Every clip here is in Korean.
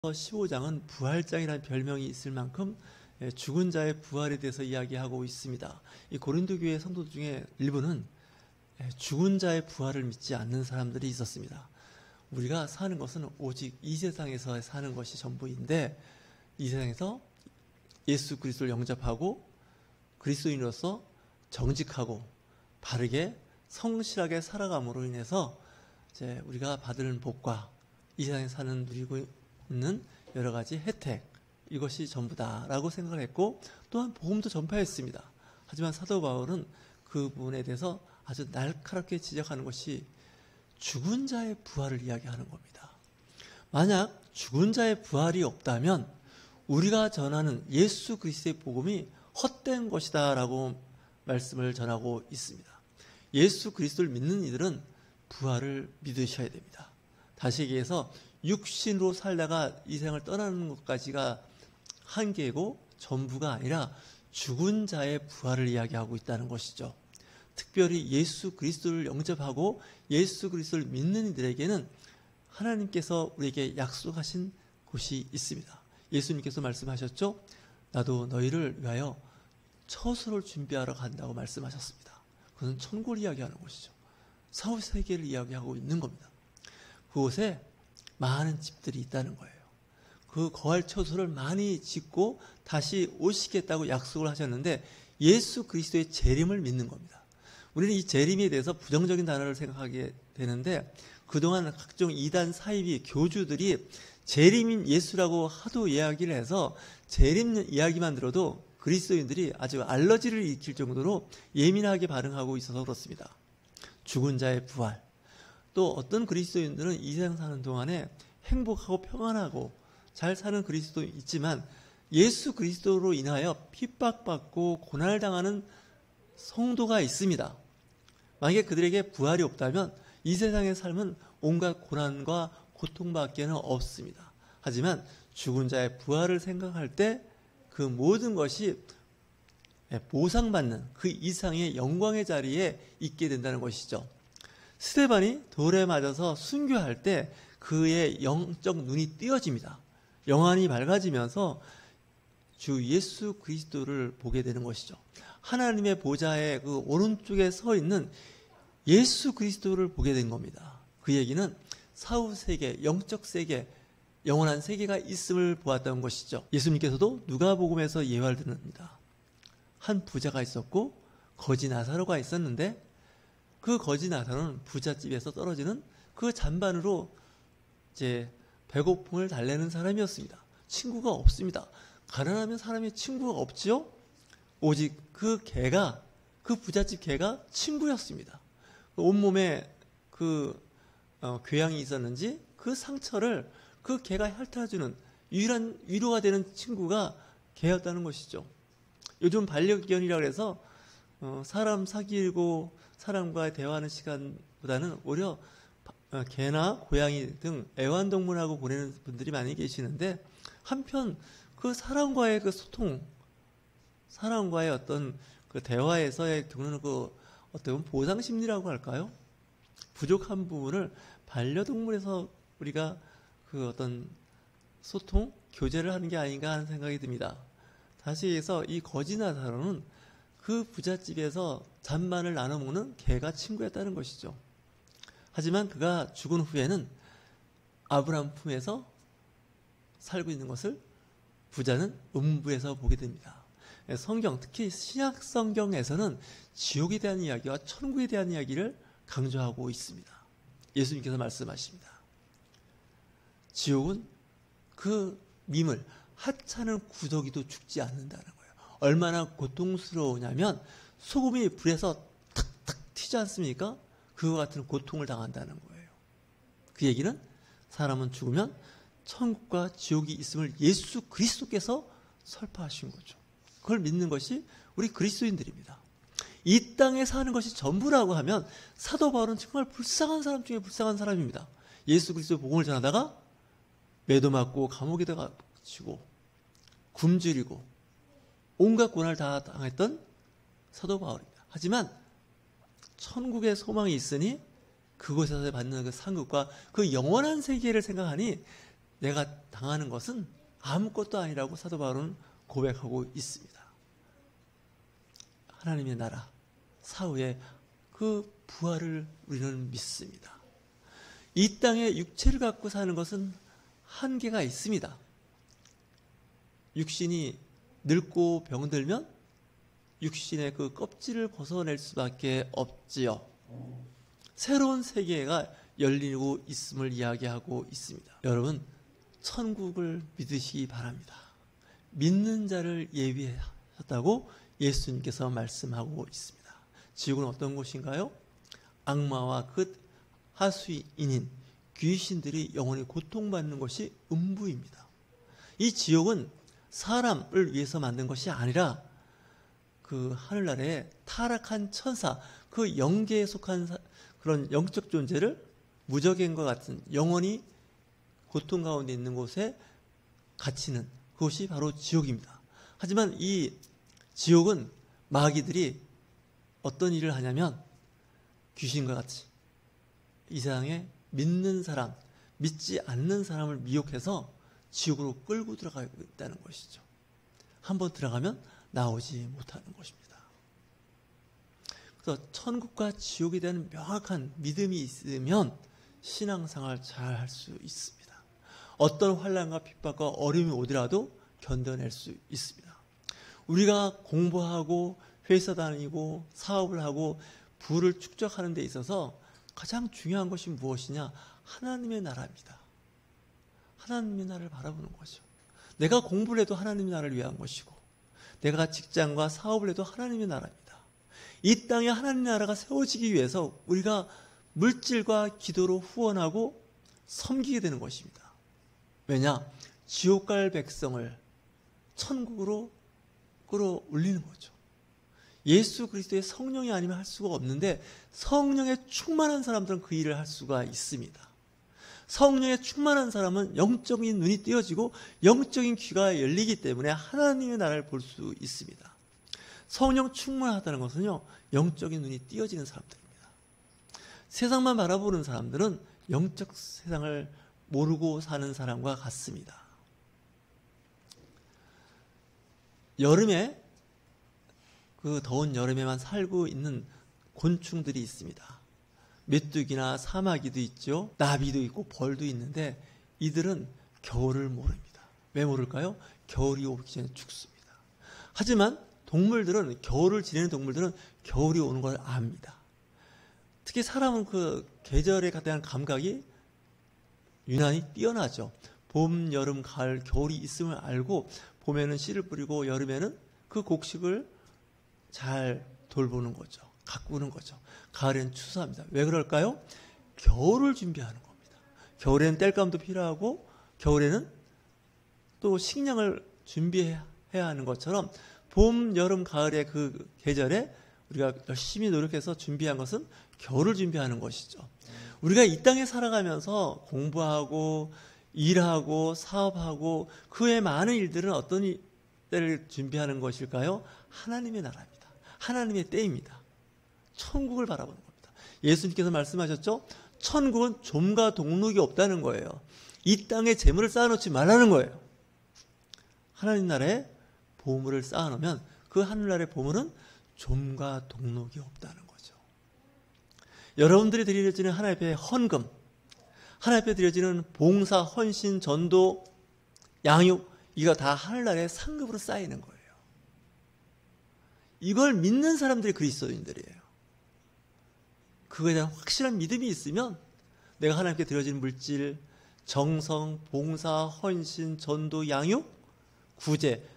15장은 부활장이라는 별명이 있을 만큼 죽은 자의 부활에 대해서 이야기하고 있습니다. 이 고린도 교회 성도들 중에 일부는 죽은 자의 부활을 믿지 않는 사람들이 있었습니다. 우리가 사는 것은 오직 이 세상에서 사는 것이 전부인데, 이 세상에서 예수 그리스도를 영접하고 그리스도인으로서 정직하고 바르게 성실하게 살아감으로 인해서 이제 우리가 받을 복과 이 세상에 사는 누리고 있는 여러 가지 혜택, 이것이 전부다라고 생각을 했고, 또한 복음도 전파했습니다. 하지만 사도 바울은 그 부분에 대해서 아주 날카롭게 지적하는 것이 죽은 자의 부활을 이야기하는 겁니다. 만약 죽은 자의 부활이 없다면 우리가 전하는 예수 그리스도의 복음이 헛된 것이다 라고 말씀을 전하고 있습니다. 예수 그리스도를 믿는 이들은 부활을 믿으셔야 됩니다. 다시 얘기해서 육신으로 살다가 이 세상을 떠나는 것까지가 한계고 전부가 아니라 죽은 자의 부활을 이야기하고 있다는 것이죠. 특별히 예수 그리스도를 영접하고 예수 그리스도를 믿는 이들에게는 하나님께서 우리에게 약속하신 곳이 있습니다. 예수님께서 말씀하셨죠. 나도 너희를 위하여 처소를 준비하러 간다고 말씀하셨습니다. 그것은 천국을 이야기하는 것이죠. 사후세계를 이야기하고 있는 겁니다. 그곳에 많은 집들이 있다는 거예요. 그 거할 처소를 많이 짓고 다시 오시겠다고 약속을 하셨는데, 예수 그리스도의 재림을 믿는 겁니다. 우리는 이 재림에 대해서 부정적인 단어를 생각하게 되는데, 그동안 각종 이단 사이비 교주들이 재림인 예수라고 하도 이야기를 해서 재림 이야기만 들어도 그리스도인들이 아주 알러지를 일으킬 정도로 예민하게 반응하고 있어서 그렇습니다. 죽은 자의 부활, 또 어떤 그리스도인들은 이 세상 사는 동안에 행복하고 평안하고 잘 사는 그리스도 있지만, 예수 그리스도로 인하여 핍박받고 고난당하는 성도가 있습니다. 만약에 그들에게 부활이 없다면 이 세상의 삶은 온갖 고난과 고통밖에는 없습니다. 하지만 죽은 자의 부활을 생각할 때 그 모든 것이 보상받는 그 이상의 영광의 자리에 있게 된다는 것이죠. 스데반이 돌에 맞아서 순교할 때 그의 영적 눈이 띄어집니다. 영안이 밝아지면서 주 예수 그리스도를 보게 되는 것이죠. 하나님의 보좌의 그 오른쪽에 서 있는 예수 그리스도를 보게 된 겁니다. 그 얘기는 사후 세계, 영적 세계, 영원한 세계가 있음을 보았다는 것이죠. 예수님께서도 누가복음에서 예화를 드립니다. 한 부자가 있었고 거지 나사로가 있었는데, 그 거지 나사로는 부잣집에서 떨어지는 그 잔반으로 이제 배고픔을 달래는 사람이었습니다. 친구가 없습니다. 가난하면 사람이 친구가 없지요? 오직 그 개가, 그 부잣집 개가 친구였습니다. 온몸에 그 궤양이 있었는지 그 상처를 그 개가 핥아주는 유일한 위로가 되는 친구가 개였다는 것이죠. 요즘 반려견이라고 해서 사람 사귀고 사람과 대화하는 시간보다는 오히려 개나 고양이 등 애완동물하고 보내는 분들이 많이 계시는데, 한편 그 사람과의 그 소통, 사람과의 어떤 그 대화에서의 드는 그 어떤 보상심리라고 할까요? 부족한 부분을 반려동물에서 우리가 그 어떤 소통, 교제를 하는 게 아닌가 하는 생각이 듭니다. 다시 해서 이 거지 나사로는 그 부잣집에서 잔반을 나눠 먹는 개가 친구였다는 것이죠. 하지만 그가 죽은 후에는 아브라함 품에서 살고 있는 것을 부자는 음부에서 보게 됩니다. 성경, 특히 신약 성경에서는 지옥에 대한 이야기와 천국에 대한 이야기를 강조하고 있습니다. 예수님께서 말씀하십니다. 지옥은 그 민물, 하찮은 구더기도 죽지 않는다는 거예요. 얼마나 고통스러우냐면 소금이 불에서 탁탁 튀지 않습니까? 그와 같은 고통을 당한다는 거예요. 그 얘기는 사람은 죽으면 천국과 지옥이 있음을 예수 그리스도께서 설파하신 거죠. 그걸 믿는 것이 우리 그리스도인들입니다. 이 땅에 사는 것이 전부라고 하면 사도 바울은 정말 불쌍한 사람 중에 불쌍한 사람입니다. 예수 그리스도의 복음을 전하다가 매도 맞고 감옥에다 갇히고 굶주리고 온갖 고난을 다 당했던 사도 바울입니다. 하지만 천국의 소망이 있으니 그곳에서 받는 그 상급과 그 영원한 세계를 생각하니 내가 당하는 것은 아무것도 아니라고 사도 바울은 고백하고 있습니다. 하나님의 나라, 사후의 그 부활을 우리는 믿습니다. 이 땅에 육체를 갖고 사는 것은 한계가 있습니다. 육신이 늙고 병들면 육신의 그 껍질을 벗어낼 수밖에 없지요. 새로운 세계가 열리고 있음을 이야기하고 있습니다. 여러분, 천국을 믿으시기 바랍니다. 믿는 자를 예비하셨다고 예수님께서 말씀하고 있습니다. 지옥은 어떤 곳인가요? 악마와 그 하수인인 귀신들이 영원히 고통받는 것이 음부입니다. 이 지옥은 사람을 위해서 만든 것이 아니라 그 하늘나라의 타락한 천사, 그 영계에 속한 그런 영적 존재를 무적행과 같은 영원히 고통 가운데 있는 곳에 갇히는 그것이 바로 지옥입니다. 하지만 이 지옥은 마귀들이 어떤 일을 하냐면 귀신과 같이 이 세상에 믿는 사람, 믿지 않는 사람을 미혹해서 지옥으로 끌고 들어가고 있다는 것이죠. 한번 들어가면 나오지 못하는 것입니다. 그래서 천국과 지옥에 대한 명확한 믿음이 있으면 신앙생활 잘 할 수 있습니다. 어떤 환난과 핍박과 어려움이 오더라도 견뎌낼 수 있습니다. 우리가 공부하고 회사 다니고 사업을 하고 부를 축적하는 데 있어서 가장 중요한 것이 무엇이냐? 하나님의 나라입니다. 하나님의 나라를 바라보는 거죠. 내가 공부를 해도 하나님의 나라를 위한 것이고 내가 직장과 사업을 해도 하나님의 나라입니다. 이 땅에 하나님의 나라가 세워지기 위해서 우리가 물질과 기도로 후원하고 섬기게 되는 것입니다. 왜냐? 지옥 갈 백성을 천국으로 끌어올리는 거죠. 예수 그리스도의 성령이 아니면 할 수가 없는데 성령에 충만한 사람들은 그 일을 할 수가 있습니다. 성령에 충만한 사람은 영적인 눈이 띄어지고 영적인 귀가 열리기 때문에 하나님의 나라를 볼 수 있습니다. 성령 충만하다는 것은요, 영적인 눈이 띄어지는 사람들입니다. 세상만 바라보는 사람들은 영적 세상을 모르고 사는 사람과 같습니다. 여름에 그 더운 여름에만 살고 있는 곤충들이 있습니다. 메뚜기나 사마귀도 있죠. 나비도 있고 벌도 있는데 이들은 겨울을 모릅니다. 왜 모를까요? 겨울이 오기 전에 죽습니다. 하지만 동물들은 겨울을 지내는 동물들은 겨울이 오는 걸 압니다. 특히 사람은 그 계절에 대한 감각이 유난히 뛰어나죠. 봄, 여름, 가을, 겨울이 있음을 알고 봄에는 씨를 뿌리고 여름에는 그 곡식을 잘 돌보는 거죠. 가꾸는 거죠. 가을에는 추수합니다. 왜 그럴까요? 겨울을 준비하는 겁니다. 겨울에는 땔감도 필요하고 겨울에는 또 식량을 준비해야 하는 것처럼 봄, 여름, 가을의 그 계절에 우리가 열심히 노력해서 준비한 것은 겨울을 준비하는 것이죠. 우리가 이 땅에 살아가면서 공부하고 일하고 사업하고 그 외 많은 일들은 어떤 때를 준비하는 것일까요? 하나님의 나라입니다. 하나님의 때입니다. 천국을 바라보는 겁니다. 예수님께서 말씀하셨죠? 천국은 좀과 동록이 없다는 거예요. 이 땅에 재물을 쌓아놓지 말라는 거예요. 하나님 나라에 보물을 쌓아놓으면 그 하늘나라의 보물은 좀과 동록이 없다는 거죠. 여러분들이 드려지는 하나님 앞에 헌금, 하나님 앞에 드려지는 봉사, 헌신, 전도, 양육, 이거 다 하늘나라의 상급으로 쌓이는 거예요. 이걸 믿는 사람들이 그리스도인들이에요. 그거에 대한 확실한 믿음이 있으면 내가 하나님께 드려진 물질, 정성, 봉사, 헌신, 전도, 양육, 구제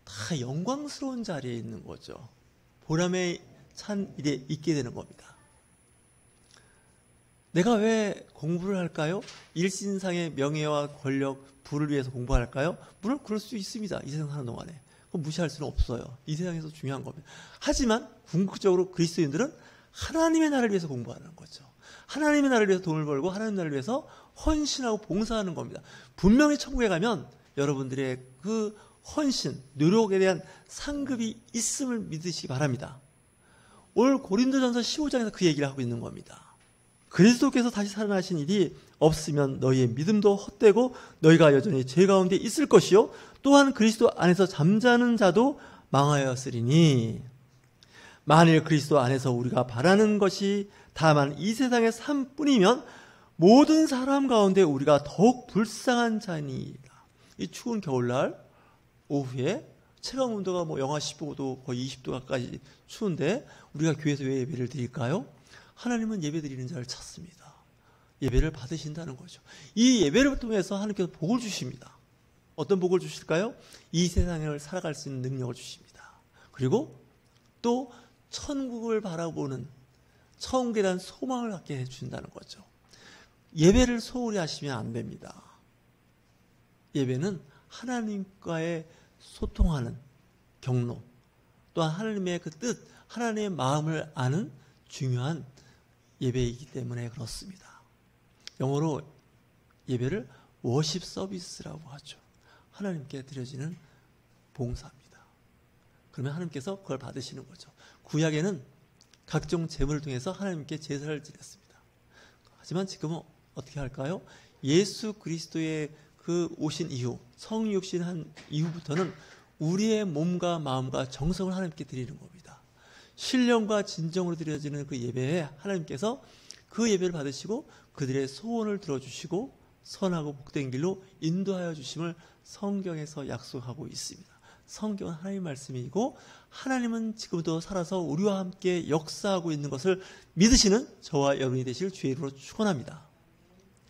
다 영광스러운 자리에 있는 거죠. 보람에 찬 일에 있게 되는 겁니다. 내가 왜 공부를 할까요? 일신상의 명예와 권력, 부를 위해서 공부할까요? 물론 그럴 수 있습니다. 이 세상 사는 동안에. 그건 무시할 수는 없어요. 이 세상에서 중요한 겁니다. 하지만 궁극적으로 그리스도인들은 하나님의 나라를 위해서 공부하는 거죠. 하나님의 나라를 위해서 돈을 벌고 하나님의 나라를 위해서 헌신하고 봉사하는 겁니다. 분명히 천국에 가면 여러분들의 그 헌신, 노력에 대한 상급이 있음을 믿으시기 바랍니다. 오늘 고린도전서 15장에서 그 얘기를 하고 있는 겁니다. 그리스도께서 다시 살아나신 일이 없으면 너희의 믿음도 헛되고 너희가 여전히 죄 가운데 있을 것이요 또한 그리스도 안에서 잠자는 자도 망하였으리니 만일 그리스도 안에서 우리가 바라는 것이 다만 이 세상의 삶뿐이면 모든 사람 가운데 우리가 더욱 불쌍한 자니이다. 이 추운 겨울날 오후에 체감 온도가 영하 15도 거의 20도 가까이 추운데 우리가 교회에서 왜 예배를 드릴까요? 하나님은 예배 드리는 자를 찾습니다. 예배를 받으신다는 거죠. 이 예배를 통해서 하나님께서 복을 주십니다. 어떤 복을 주실까요? 이 세상을 살아갈 수 있는 능력을 주십니다. 그리고 또 천국을 바라보는 천국에 대한 소망을 갖게 해준다는 거죠. 예배를 소홀히 하시면 안 됩니다. 예배는 하나님과의 소통하는 경로, 또한 하나님의 그 뜻, 하나님의 마음을 아는 중요한 예배이기 때문에 그렇습니다. 영어로 예배를 워십 서비스라고 하죠. 하나님께 드려지는 봉사입니다. 그러면 하나님께서 그걸 받으시는 거죠. 구약에는 각종 제물을 통해서 하나님께 제사를 드렸습니다. 하지만 지금은 어떻게 할까요? 예수 그리스도의 그 오신 이후, 성육신한 이후부터는 우리의 몸과 마음과 정성을 하나님께 드리는 겁니다. 신령과 진정으로 드려지는 그 예배에 하나님께서 그 예배를 받으시고 그들의 소원을 들어주시고 선하고 복된 길로 인도하여 주심을 성경에서 약속하고 있습니다. 성경은 하나님의 말씀이고 하나님은 지금도 살아서 우리와 함께 역사하고 있는 것을 믿으시는 저와 여러분이 되실 주의 이름으로 축원합니다.